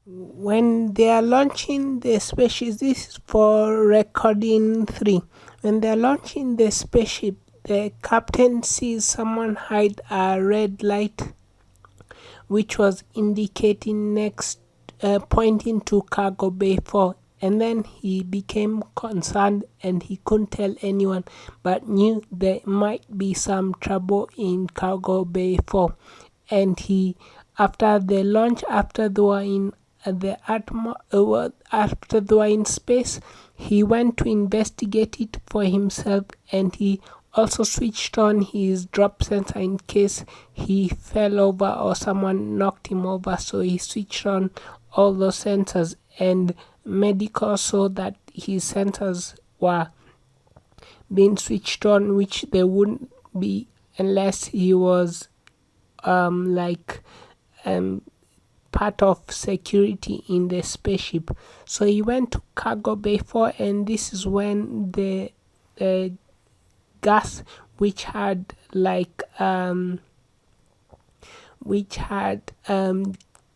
When they are launching the spaceship, this is for recording 3. When they're launching the spaceship, the captain sees someone hide a red light, which was indicating next, pointing to cargo bay 4. And then he became concerned and he couldn't tell anyone, but knew there might be some trouble in cargo bay 4. And he, after the launch, after they were in after they were in space, he went to investigate it for himself, and he also switched on his drop sensor in case he fell over or someone knocked him over. So he switched on all those sensors, and medical saw that his sensors were being switched on, which they wouldn't be unless he was like part of security in the spaceship. So he went to cargo bay 4, and this is when the gas, which had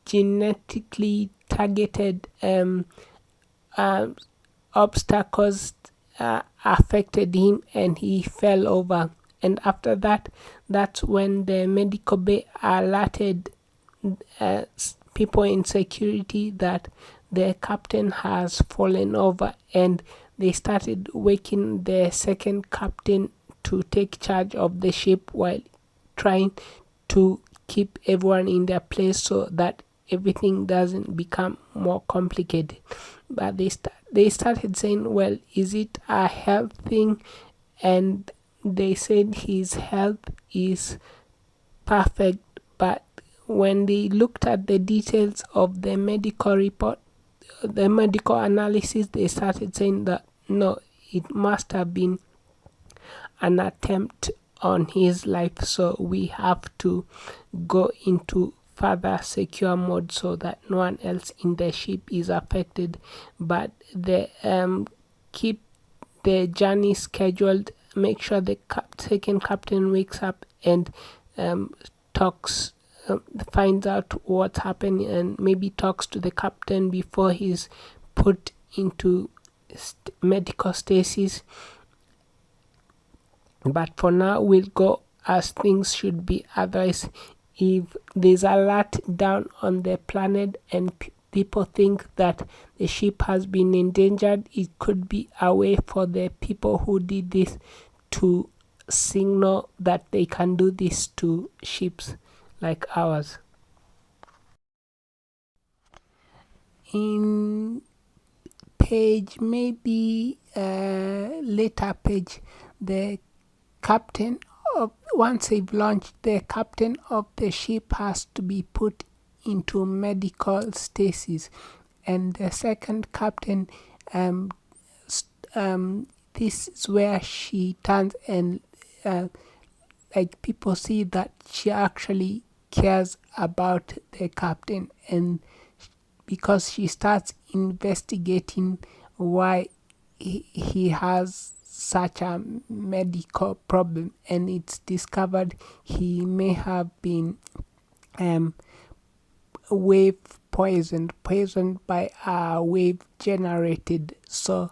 genetically targeted uh, obstacles, affected him and he fell over. And after that, that's when the medical bay alerted people in security that the captain has fallen over, and they started waking the second captain to take charge of the ship while trying to keep everyone in their place so that everything doesn't become more complicated. But they started saying, well, is it a health thing? And they said his health is perfect, but when they looked at the details of the medical report, the medical analysis, they started saying that no, it must have been an attempt on his life. So we have to go into further secure mode so that no one else in the ship is affected. But the keep the journey scheduled. Make sure the second captain wakes up and talks, finds out what's happening, and maybe talks to the captain before he's put into medical stasis. But for now, we'll go as things should be. Otherwise, if there's a lot down on the planet and people think that the ship has been endangered, it could be a way for the people who did this to signal that they can do this to ships like ours. In page, maybe later page, the captain of, once they've launched, the captain of the ship has to be put into medical stasis, and the second captain, um, this is where she turns and like people see that she actually cares about the captain, and because she starts investigating why he has such a medical problem, and it's discovered he may have been um, wave poisoned by a wave generated. So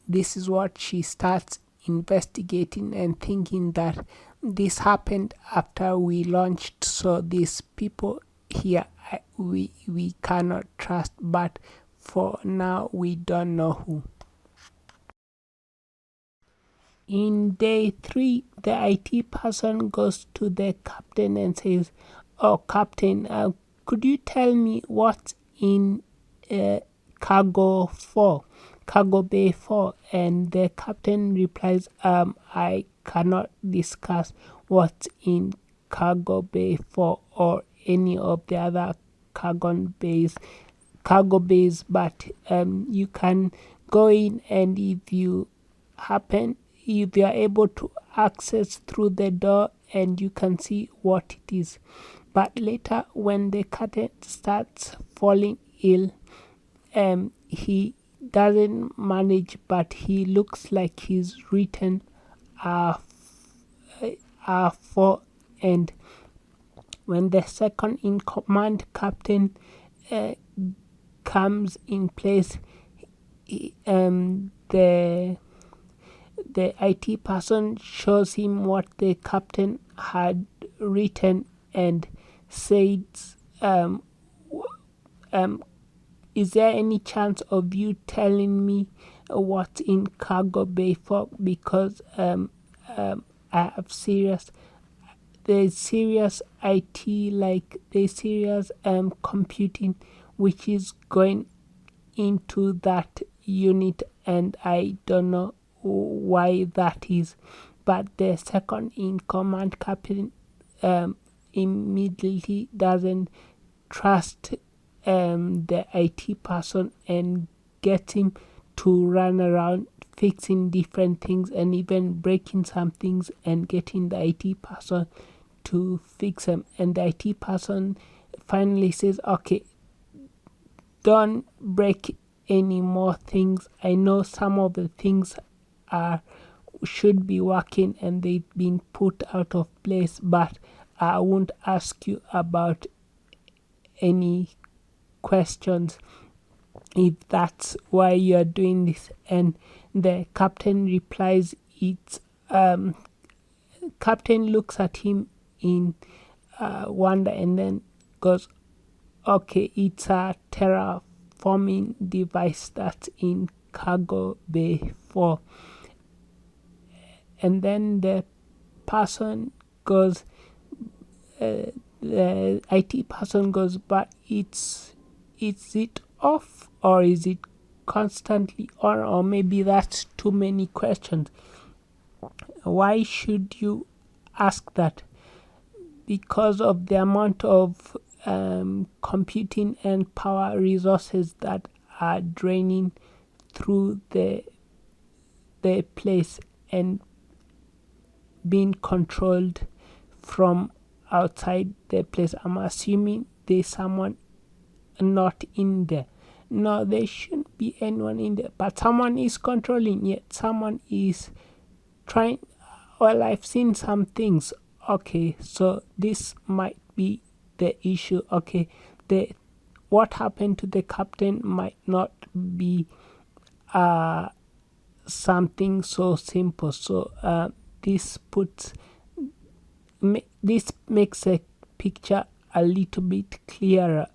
this is what she starts investigating and thinking that this happened after we launched, so these people here, we cannot trust, but for now we don't know who. In day 3, the IT person goes to the captain and says, oh captain, could you tell me what's in cargo 4, cargo bay 4? And the captain replies, I cannot discuss what's in cargo bay 4 or any of the other cargo bays, but you can go in, and if you are able to access through the door, and you can see what it is. But later, when the captain starts falling ill, he doesn't manage, but he looks like he's written R4. And when the second in command captain comes in place, the IT person shows him what the captain had written and said, is there any chance of you telling me what's in cargo bay 4? Because I have there's serious IT, like there's serious computing which is going into that unit, and I don't know why that is. But the second in command captain immediately doesn't trust the IT person and gets him to run around fixing different things and even breaking some things and getting the IT person to fix them. And the IT person finally says, okay, don't break any more things. I know some of the things should be working and they've been put out of place, but I won't ask you about any questions if that's why you're doing this. And the captain replies, it's captain looks at him in wonder and then goes, okay, it's a terraforming device that's in cargo bay 4. And then the person goes, the IT person goes, but is it off or is it constantly on? Or maybe that's too many questions. Why should you ask that? Because of the amount of computing and power resources that are draining through the place and being controlled from outside the place. I'm assuming there's someone not in there. No, there shouldn't be anyone in there, but someone is controlling, yet someone is trying. Well, I've seen some things. Okay, so this might be the issue. Okay, what happened to the captain might not be something so simple. So this makes a picture a little bit clearer